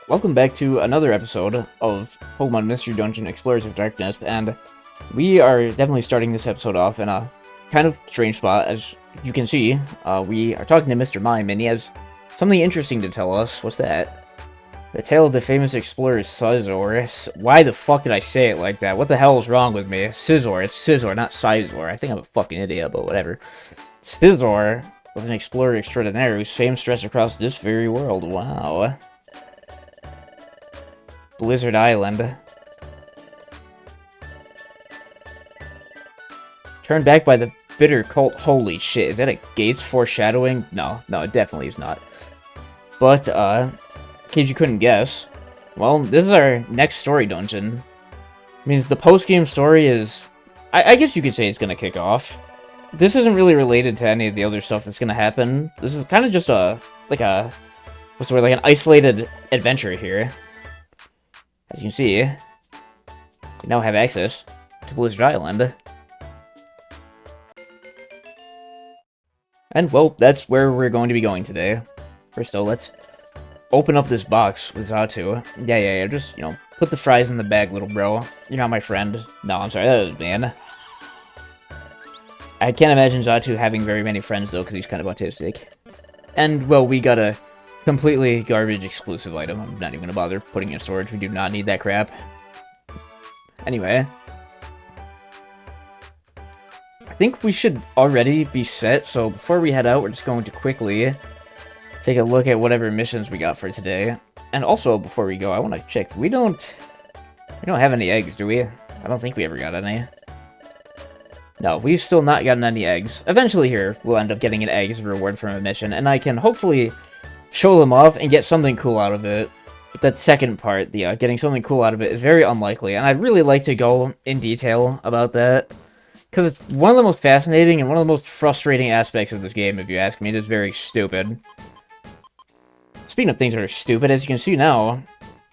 Welcome back to another episode of Pokemon Mystery Dungeon Explorers of Darkness, and we are definitely starting this episode off in a kind of strange spot. As you can see, we are talking to Mr. Mime, and he has something interesting to tell us. What's that? The tale of the famous explorer Scizor. Why the fuck did I say it like that? What the hell is wrong with me? Scizor, it's Scizor, not Scizor. I think I'm a fucking idiot, but whatever. Scizor was an explorer extraordinaire whose fame stretched across this very world. Wow. Blizzard Island. Turned back by the bitter cult. Holy shit, is that a Gates foreshadowing? No, it definitely is not. But, in case you couldn't guess, well, this is our next story dungeon. Means the post-game story is... I guess you could say it's gonna kick off. This isn't really related to any of the other stuff that's gonna happen. This is kind of just like an isolated adventure here. As you can see, we now have access to Blizzard Island. And, well, that's where we're going to be going today. First, though, let's open up this box with Xatu. Yeah, just, put the fries in the bag, little bro. You're not my friend. No, I'm sorry, that was man. I can't imagine Xatu having very many friends, though, because he's kind of autistic. And, well, we got a completely garbage exclusive item. I'm not even gonna bother putting it in storage. We do not need that crap. Anyway. I think we should already be set, so before we head out, we're just going to quickly take a look at whatever missions we got for today. And also, before we go, I want to check. We don't have any eggs, do we? I don't think we ever got any. No, we've still not gotten any eggs. Eventually here, we'll end up getting an egg as a reward from a mission, and I can hopefully show them off and get something cool out of it. But that second part, the getting something cool out of it, is very unlikely, and I'd really like to go in detail about that, because it's one of the most fascinating and one of the most frustrating aspects of this game, if you ask me. It is very stupid. Speaking of things that are stupid, as you can see now,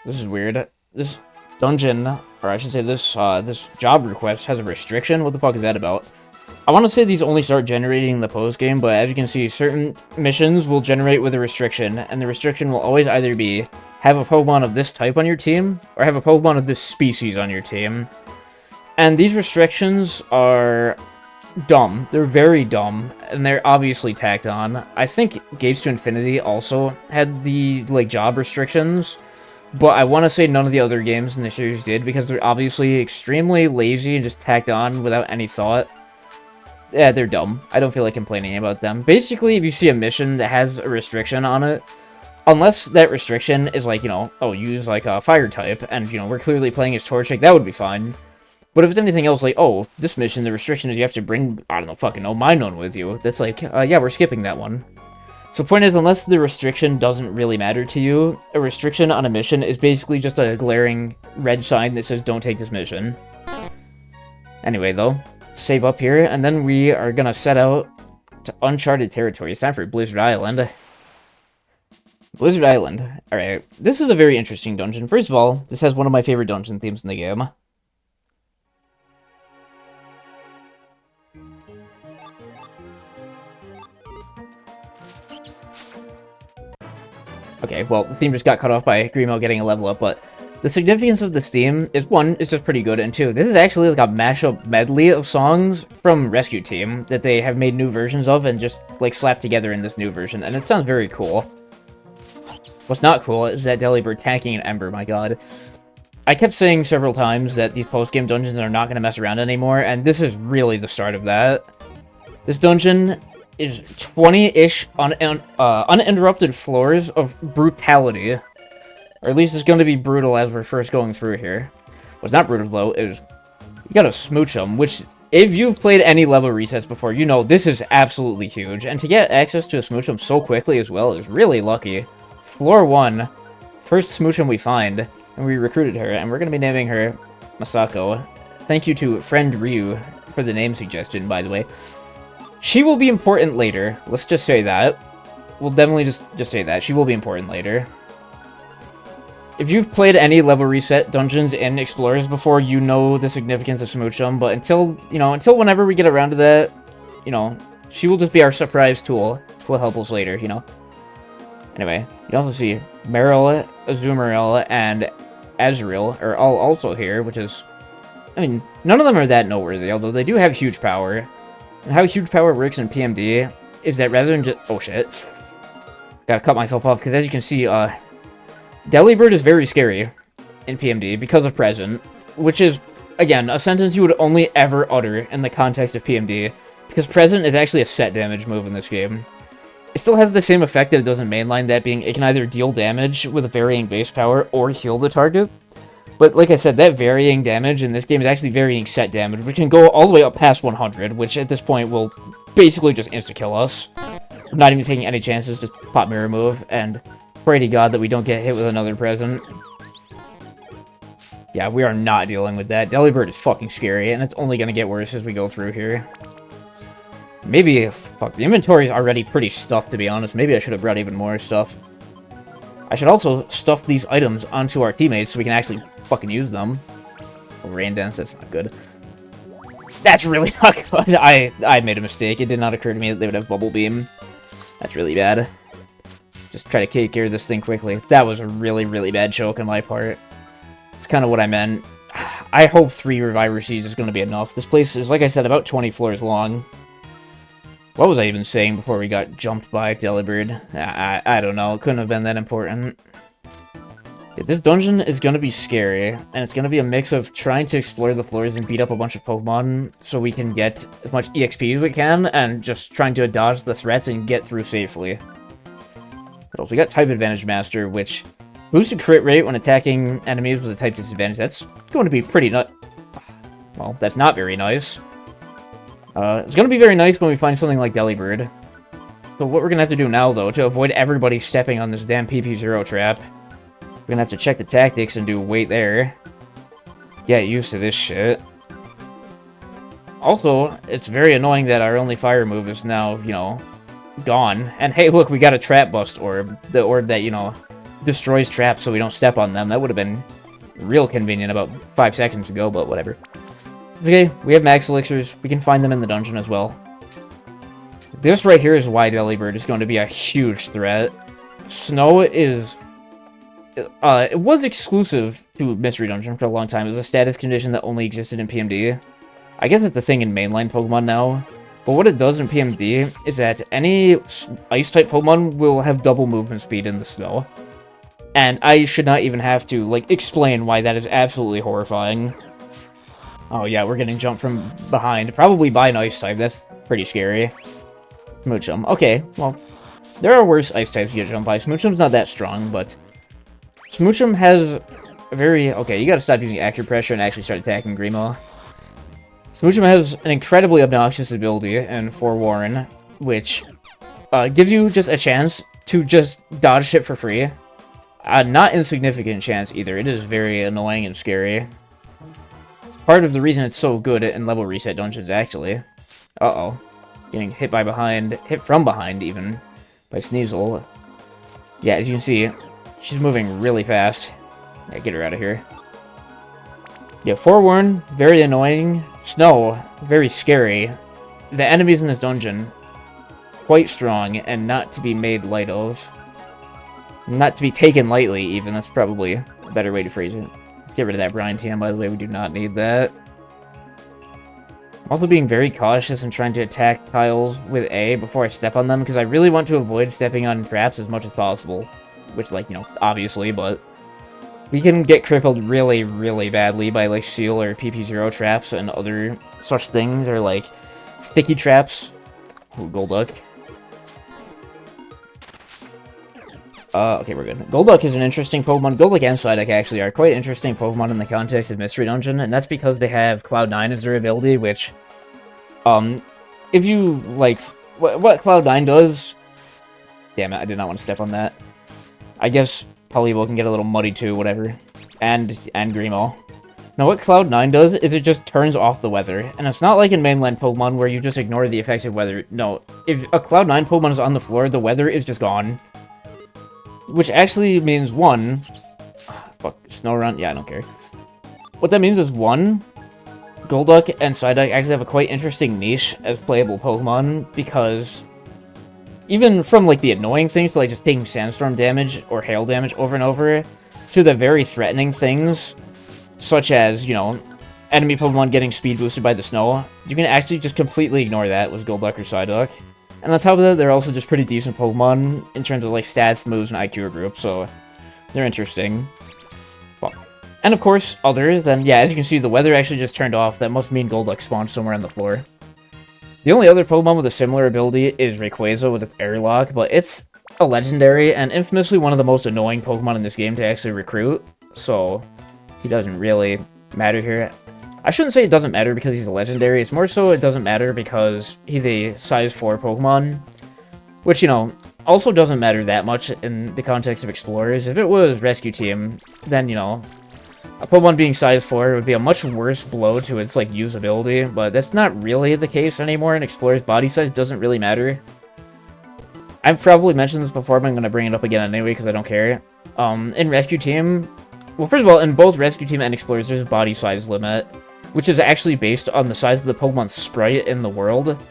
this is weird. This dungeon, or I should say this job request has a restriction. What the fuck is that about? I want to say these only start generating in the post-game, but as you can see, certain missions will generate with a restriction, and the restriction will always either be have a Pokemon of this type on your team, or have a Pokemon of this species on your team. And these restrictions are dumb. They're very dumb, and they're obviously tacked on. I think Gates to Infinity also had the, job restrictions, but I want to say none of the other games in the series did, because they're obviously extremely lazy and just tacked on without any thought. Yeah, they're dumb. I don't feel like complaining about them. Basically, if you see a mission that has a restriction on it, unless that restriction is use a fire type, and, we're clearly playing as Torchic, that would be fine. But if it's anything else, this mission, the restriction is you have to bring, I don't know, fucking Minun with you, that's yeah, we're skipping that one. So the point is, unless the restriction doesn't really matter to you, a restriction on a mission is basically just a glaring red sign that says, don't take this mission. Anyway, though. Save up here, and then we are gonna set out to uncharted territory. It's time for Blizzard Island. Blizzard Island. Alright, this is a very interesting dungeon. First of all, this has one of my favorite dungeon themes in the game. Okay, well, the theme just got cut off by Grimo getting a level up, but the significance of this theme is, one, it's just pretty good, and two, this is actually a mashup medley of songs from Rescue Team that they have made new versions of and just, slapped together in this new version, and it sounds very cool. What's not cool is that Delibird tanking an Ember, my god. I kept saying several times that these post-game dungeons are not going to mess around anymore, and this is really the start of that. This dungeon is 20-ish uninterrupted floors of brutality. Or at least it's going to be brutal as we're first going through here. What's not brutal, though, is you gotta smooch them, which, if you've played any level resets before, you know this is absolutely huge. And to get access to a smoochum so quickly as well is really lucky. Floor 1, first smoochum we find, and we recruited her, and we're going to be naming her Masako. Thank you to friend Ryu for the name suggestion, by the way. She will be important later. Let's just say that. We'll definitely just say that. She will be important later. If you've played any level reset dungeons in Explorers before, you know the significance of Smoochum, but until whenever we get around to that, she will just be our surprise tool. Will help us later, Anyway, You also see Meryl, Azumarill, and Azrael are all also here, which is... I mean, none of them are that noteworthy, although they do have huge power. And how huge power works in PMD is that rather than just... Oh, shit. Gotta cut myself off, because as you can see, Delibird is very scary in PMD because of Present, which is, again, a sentence you would only ever utter in the context of PMD, because Present is actually a set damage move in this game. It still has the same effect that it does in mainline, that being it can either deal damage with a varying base power or heal the target. But like I said, that varying damage in this game is actually varying set damage, which can go all the way up past 100, which at this point will basically just insta-kill us. Not even taking any chances, just pop mirror move, and pray to God that we don't get hit with another Present. Yeah, we are not dealing with that. Delibird is fucking scary, and it's only gonna get worse as we go through here. Maybe, fuck, the inventory is already pretty stuffed, to be honest. Maybe I should have brought even more stuff. I should also stuff these items onto our teammates so we can actually fucking use them. Oh, rain dance, that's not good. That's really not good. I made a mistake. It did not occur to me that they would have Bubble Beam. That's really bad. Just try to take care of this thing quickly. That was a really, really bad choke on my part. It's kind of what I meant. I hope 3 Reviver Seeds is going to be enough. This place is, like I said, about 20 floors long. What was I even saying before we got jumped by Delibird? I don't know. It couldn't have been that important. Yeah, this dungeon is going to be scary, and it's going to be a mix of trying to explore the floors and beat up a bunch of Pokemon so we can get as much EXP as we can, and just trying to dodge the threats and get through safely. But also, we got Type Advantage Master, which boosted crit rate when attacking enemies with a type disadvantage. That's going to be pretty well, that's not very nice. It's going to be very nice when we find something like Delibird. So what we're going to have to do now, though, to avoid everybody stepping on this damn PP0 trap, we're going to have to check the tactics and do wait there. Get used to this shit. Also, it's very annoying that our only fire move is now, you know, gone. And hey, look, we got a Trap Bust Orb. The orb that, you know, destroys traps so we don't step on them. That would have been real convenient about 5 seconds ago, but whatever. Okay, we have Max Elixirs. We can find them in the dungeon as well. This right here is why Delibird is going to be a huge threat. Snow is... it was exclusive to Mystery Dungeon for a long time. It was a status condition that only existed in PMD. I guess it's a thing in mainline Pokemon now. But what it does in PMD is that any Ice-type Pokemon will have double movement speed in the snow. And I should not even have to, like, explain why that is absolutely horrifying. Oh yeah, we're getting jumped from behind. Probably by an Ice-type. That's pretty scary. Smoochum. Okay, well, there are worse Ice-types you get jumped by. Smoochum's not that strong, but... Smoochum has a very... Okay, you gotta stop using Acupressure and actually start attacking Grimo. Smoochum has an incredibly obnoxious ability in Forewarn, which gives you just a chance to just dodge shit for free. A not insignificant chance either. It is very annoying and scary. It's part of the reason it's so good in level reset dungeons, actually. Uh-oh. Getting hit from behind, even, by Sneasel. Yeah, as you can see, she's moving really fast. Yeah, get her out of here. Yeah, Forewarn, very annoying. Snow, very scary. The enemies in this dungeon, quite strong, and not to be made light of. Not to be taken lightly, even. That's probably a better way to phrase it. Let's get rid of that Brine TM, by the way. We do not need that. I'm also being very cautious and trying to attack tiles with A before I step on them, because I really want to avoid stepping on traps as much as possible. Which, like, you know, obviously, but... we can get crippled really, really badly by, like, Seal or PP0 traps and other such things, or, like, sticky traps. Ooh, Golduck. Okay, we're good. Golduck is an interesting Pokemon. Golduck and Psyduck actually are quite interesting Pokemon in the context of Mystery Dungeon, and that's because they have Cloud9 as their ability, which, if you, like, what Cloud9 does... Damn it, I did not want to step on that. I guess Poliwhirl can get a little muddy too, whatever. And Grimo. Now, what Cloud9 does is it just turns off the weather. And it's not like in mainland Pokemon where you just ignore the effects of weather. No, if a Cloud9 Pokemon is on the floor, the weather is just gone. Which actually means, one... fuck, Snorunt? Yeah, I don't care. What that means is, one, Golduck and Psyduck actually have a quite interesting niche as playable Pokemon, because even from, like, the annoying things, like just taking sandstorm damage or hail damage over and over, to the very threatening things, such as, you know, enemy Pokemon getting speed boosted by the snow, you can actually just completely ignore that with Golduck or Psyduck. And on top of that, they're also just pretty decent Pokemon in terms of, like, stats, moves, and IQ group, so they're interesting. Well, and of course, other than, yeah, as you can see, the weather actually just turned off. That must mean Golduck spawned somewhere on the floor. The only other Pokemon with a similar ability is Rayquaza with its Airlock, but it's a legendary and infamously one of the most annoying Pokemon in this game to actually recruit, so he doesn't really matter here. I shouldn't say it doesn't matter because he's a legendary, it's more so it doesn't matter because he's a size 4 Pokemon, which, you know, also doesn't matter that much in the context of Explorers. If it was Rescue Team, then, you know, a Pokemon being size 4 would be a much worse blow to its, like, usability, but that's not really the case anymore in Explorers. Body size doesn't really matter. I've probably mentioned this before, but I'm going to bring it up again anyway because I don't care. In Rescue Team, well, first of all, in both Rescue Team and Explorers, there's a body size limit, which is actually based on the size of the Pokemon sprite in the world.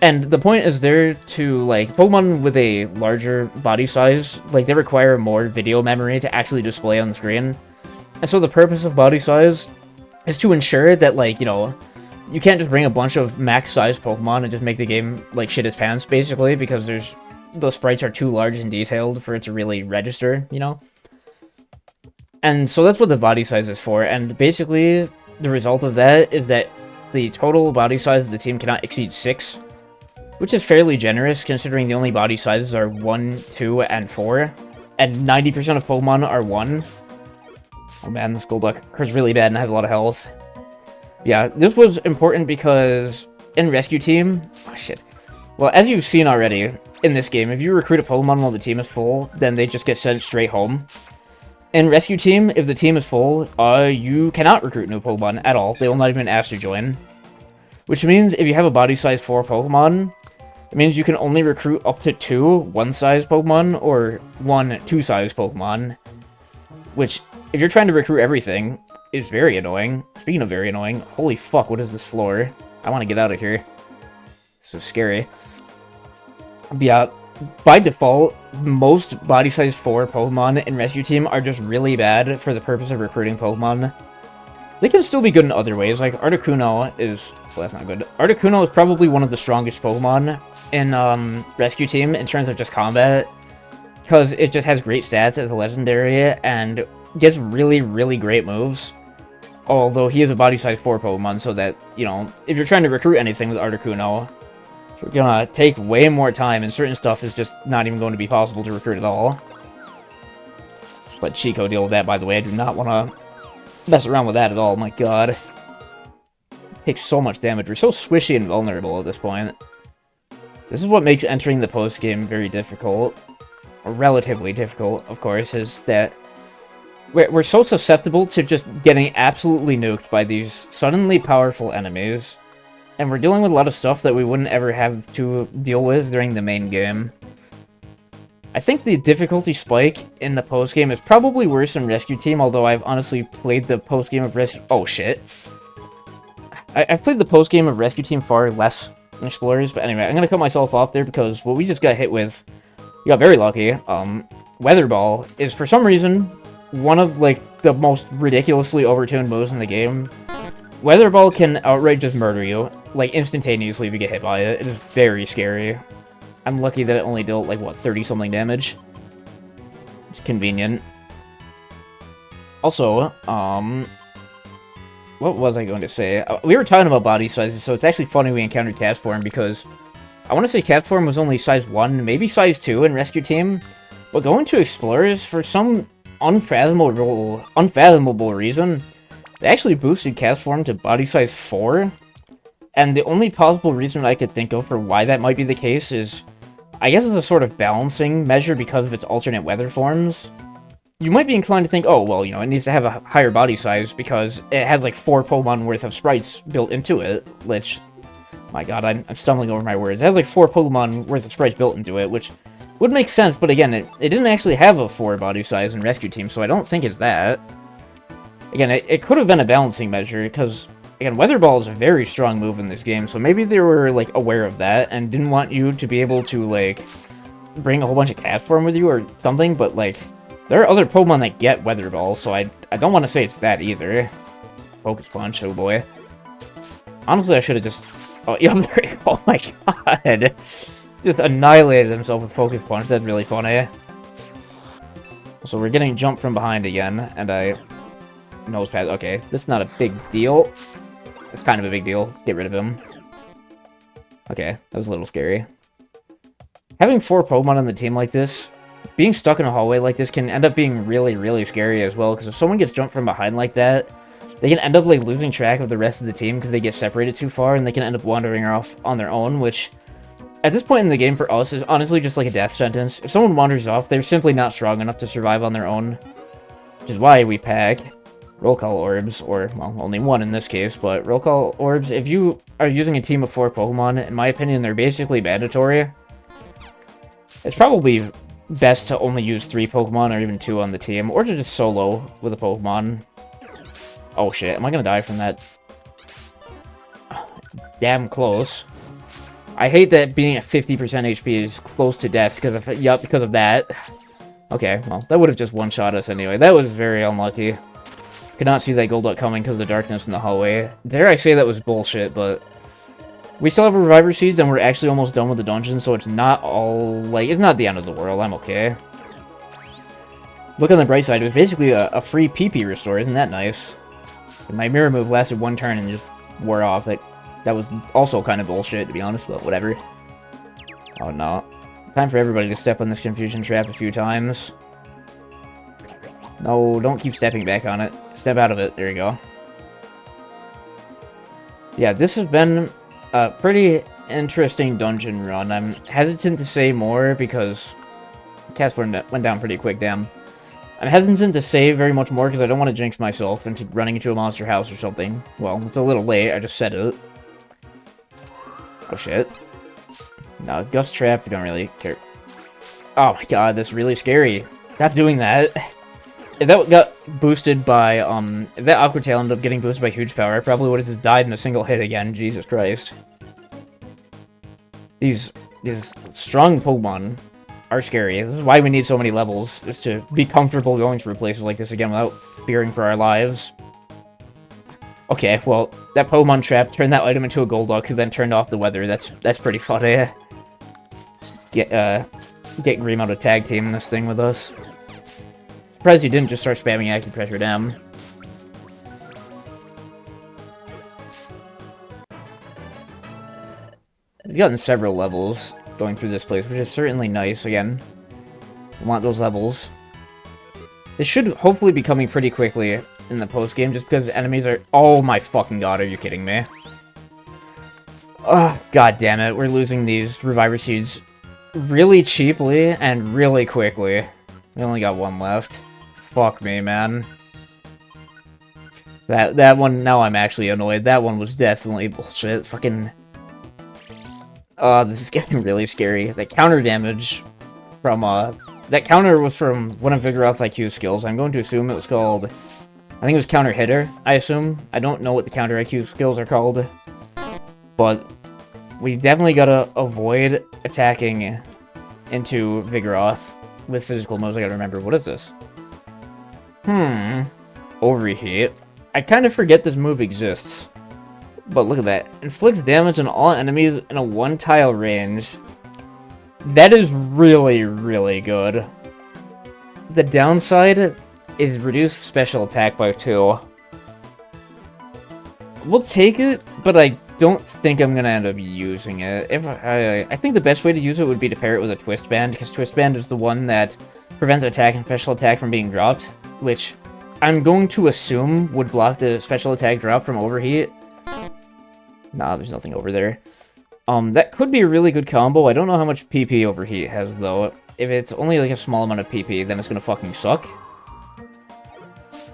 And the point is there to, like, Pokemon with a larger body size, like, they require more video memory to actually display on the screen. And so the purpose of body size is to ensure that, like, you know, you can't just bring a bunch of max-sized Pokemon and just make the game, like, shit its pants, basically, because the sprites are too large and detailed for it to really register, you know? And so that's what the body size is for, and basically the result of that is that the total body size of the team cannot exceed 6, which is fairly generous considering the only body sizes are 1, 2, and 4, and 90% of Pokemon are 1. Oh man, this Golduck hurts really bad and has a lot of health. Yeah, this was important because in Rescue Team... Oh shit. Well, as you've seen already in this game, if you recruit a Pokemon while the team is full, then they just get sent straight home. In Rescue Team, if the team is full, you cannot recruit new Pokemon at all. They will not even ask to join. Which means if you have a body size 4 Pokemon, it means you can only recruit up to 2 1-size Pokemon or 1 2-size Pokemon. Which, if you're trying to recruit everything, is very annoying. Speaking of very annoying, holy fuck, what is this floor? I want to get out of here. This is scary. But yeah, by default, most body size 4 Pokemon in Rescue Team are just really bad for the purpose of recruiting Pokemon. They can still be good in other ways, like Articuno is... Well, that's not good. Articuno is probably one of the strongest Pokemon in Rescue Team in terms of just combat, because it just has great stats as a legendary and gets really, really great moves. Although he is a body size 4 Pokemon, so that, you know, if you're trying to recruit anything with Articuno, you're gonna take way more time, and certain stuff is just not even going to be possible to recruit at all. Just let Chico deal with that, by the way. I do not want to mess around with that at all. My god. It takes so much damage. We're so squishy and vulnerable at this point. This is what makes entering the post-game very difficult. Or relatively difficult, of course, is that we're so susceptible to just getting absolutely nuked by these suddenly powerful enemies. And we're dealing with a lot of stuff that we wouldn't ever have to deal with during the main game. I think the difficulty spike in the post-game is probably worse than Rescue Team, although I've honestly played the post-game of Rescue... Oh, shit. I've played the post-game of Rescue Team far less than Explorers, but anyway, I'm gonna cut myself off there because what we just got hit with, we got very lucky. Weather Ball is, for some reason, one of, like, the most ridiculously overtuned moves in the game. Weather Ball can outright just murder you, like, instantaneously if you get hit by it. It is very scary. I'm lucky that it only dealt, like, what, 30-something damage? It's convenient. Also, what was I going to say? We were talking about body sizes, so it's actually funny we encountered Castform, because I want to say Castform was only size 1, maybe size 2 in Rescue Team, but going to Explorers, for some unfathomable reason, they actually boosted Castform to body size 4, and the only possible reason I could think of for why that might be the case is, I guess it's a sort of balancing measure because of its alternate weather forms. You might be inclined to think, oh, well, you know, it needs to have a higher body size because it has, like, 4 Pokemon worth of sprites built into it, which, my god, I'm stumbling over my words. It has, like, 4 Pokemon worth of sprites built into it, which would make sense, but again, it didn't actually have a 4 body size in Rescue Team, so I don't think it's that. Again, it could have been a balancing measure, because, again, Weather Ball is a very strong move in this game, so maybe they were, like, aware of that, and didn't want you to be able to, like, bring a whole bunch of cast form with you or something, but, like, there are other Pokemon that get Weather Balls, so I don't want to say it's that either. Focus Punch, oh boy. Honestly, I should have just... Oh, yeah, oh my god! Just annihilated himself with Focus Punch, that's really funny. So we're getting jumped from behind again, and I... Nose pad, okay, that's not a big deal. It's kind of a big deal, get rid of him. Okay, that was a little scary. Having 4 Pokemon on the team like this, being stuck in a hallway like this can end up being really, really scary as well, because if someone gets jumped from behind like that, they can end up, like, losing track of the rest of the team because they get separated too far, and they can end up wandering off on their own, which, at this point in the game for us, is honestly just like a death sentence. If someone wanders off, they're simply not strong enough to survive on their own, which is why we pack Roll Call Orbs, or, well, only one in this case, but Roll Call Orbs, if you are using a team of 4 Pokemon, in my opinion, they're basically mandatory. It's probably best to only use 3 Pokemon, or even 2 on the team, or to just solo with a Pokemon. Oh shit, am I gonna die from that? Damn close. I hate that being at 50% HP is close to death because of, yup, because of that. Okay, well, that would have just one-shot us anyway. That was very unlucky. Could not see that Golduck coming because of the darkness in the hallway. Dare I say that was bullshit, but... We still have Reviver Seeds, and we're actually almost done with the dungeon, so it's not all, like, it's not the end of the world, I'm okay. Look on the bright side, it was basically a free PP restore, isn't that nice? And my mirror move lasted 1 turn and just wore off. That was also kind of bullshit, to be honest, but whatever. Oh no. Time for everybody to step on this confusion trap a few times. No, don't keep stepping back on it. Step out of it. There you go. Yeah, this has been a pretty interesting dungeon run. I'm hesitant to say more because... Cast went down pretty quick, damn. I'm hesitant to say very much more because I don't want to jinx myself into running into a monster house or something. Well, it's a little late. I just said it. Oh, shit. No, Gust Trap, we don't really care. Oh my god, that's really scary. Stop doing that. If that got boosted by, if that Aqua Tail ended up getting boosted by huge power, I probably would have just died in a single hit again. Jesus Christ. These strong Pokemon are scary. This is why we need so many levels, is to be comfortable going through places like this again without fearing for our lives. Okay, well, that Pokemon trap turned that item into a Golduck, who then turned off the weather. That's pretty funny. Get Green out to tag team this thing with us. Surprised you didn't just start spamming Acupressure, damn. We've gotten several levels going through this place, which is certainly nice. Again, we want those levels. This should hopefully be coming pretty quickly in the post-game, just because enemies are... Oh my fucking god, are you kidding me? Oh, god damn it, we're losing these Reviver Seeds really cheaply and really quickly. We only got 1 left. Fuck me, man. That one, now I'm actually annoyed. That one was definitely bullshit. Fucking... Oh, this is getting really scary. The counter damage from, that counter was from one of Vigoroth's IQ skills. I'm going to assume it was called... I think it was Counter Hitter, I assume. I don't know what the counter IQ skills are called. But we definitely gotta avoid attacking into Vigoroth with physical moves. I gotta remember, what is this? Overheat. I kind of forget this move exists. But look at that. Inflicts damage on all enemies in a 1-tile range. That is really, really good. The downside is reduced special attack by 2. We'll take it, but I don't think I'm gonna end up using it. I think the best way to use it would be to pair it with a Twist Band, because Twist Band is the one that prevents attack and special attack from being dropped, which I'm going to assume would block the special attack drop from Overheat. Nah, there's nothing over there. That could be a really good combo. I don't know how much PP Overheat has, though. If it's only like a small amount of PP, then it's gonna fucking suck.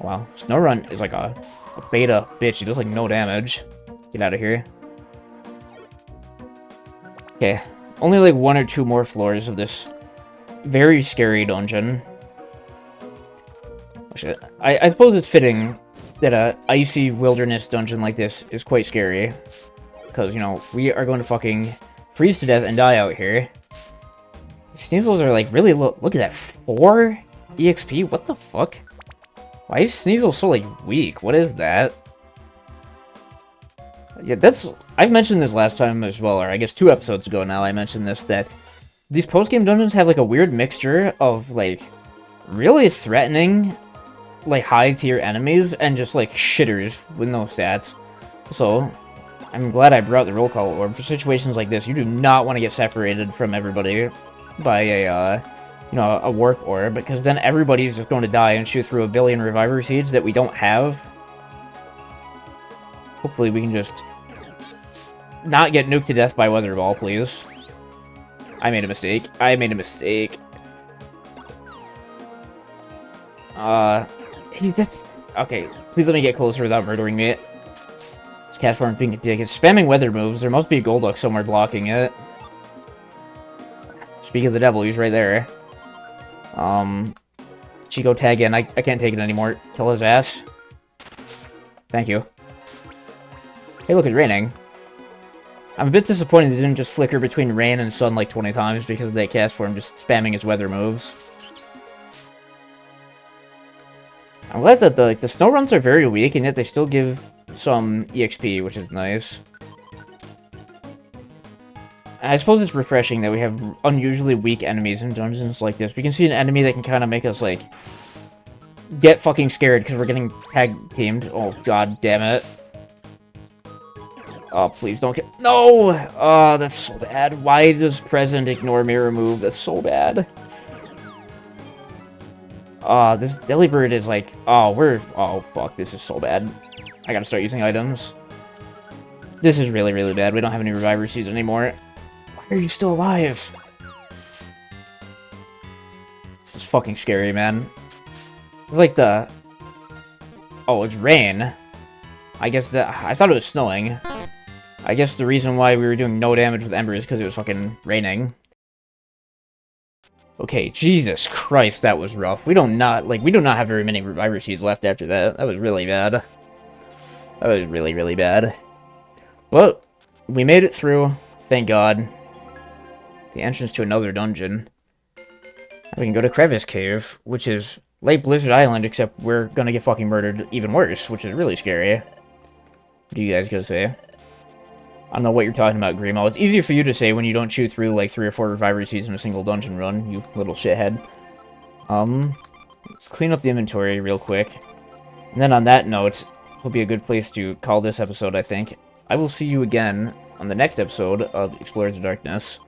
Wow, Snorunt is like a beta bitch. He does like no damage. Get out of here. Okay, only like 1 or 2 more floors of this very scary dungeon. Oh shit. I suppose it's fitting that a icy wilderness dungeon like this is quite scary. Because, you know, we are going to fucking freeze to death and die out here. Sneasels are like really low. Look at that, 4 EXP. What the fuck? Why is Sneasel so like weak? What is that? Yeah, I've mentioned this last time as well, or I guess 2 episodes ago now. I mentioned this, that these post-game dungeons have like a weird mixture of like really threatening, like high-tier enemies and just like shitters with no stats. So I'm glad I brought the roll call orb for situations like this. You do not want to get separated from everybody by a you know, a warp orb, because then everybody's just going to die and shoot through a billion reviver seeds that we don't have. Hopefully we can just not get nuked to death by Weather Ball, please. I made a mistake. I made a mistake. Okay, please let me get closer without murdering me. This cat farm being a dick. It's spamming weather moves. There must be a Golduck somewhere blocking it. Speak of the devil, he's right there. Chico, tag in. I can't take it anymore. Kill his ass. Thank you. Hey, look, it's raining. I'm a bit disappointed it didn't just flicker between rain and sun like 20 times because of that cast form just spamming its weather moves. I'm glad that the snow runs are very weak, and yet they still give some EXP, which is nice. And I suppose it's refreshing that we have unusually weak enemies in dungeons like this. We can see an enemy that can kind of make us, like, get fucking scared because we're getting tag-teamed. Oh, god damn it. Oh, please don't get... No! Oh, that's so bad. Why does present ignore mirror move? That's so bad. This Delibird is like... Oh, fuck. This is so bad. I gotta start using items. This is really, really bad. We don't have any Reviver Seeds anymore. Why are you still alive? This is fucking scary, man. Like the... Oh, it's rain. I guess that... I thought it was snowing. I guess the reason why we were doing no damage with Ember is because it was fucking raining. Okay, Jesus Christ, that was rough. We do not have very many Reviver Seeds left after that. That was really bad. That was really, really bad. But, we made it through, thank God. The entrance to another dungeon. We can go to Crevice Cave, which is like Blizzard Island, except we're gonna get fucking murdered even worse, which is really scary. What do you guys gotta say? I don't know what you're talking about, Grimo. It's easier for you to say when you don't shoot through like 3 or 4 Reviver Seeds in a single dungeon run, you little shithead. Let's clean up the inventory real quick. And then on that note, will be a good place to call this episode, I think. I will see you again on the next episode of Explore the Darkness.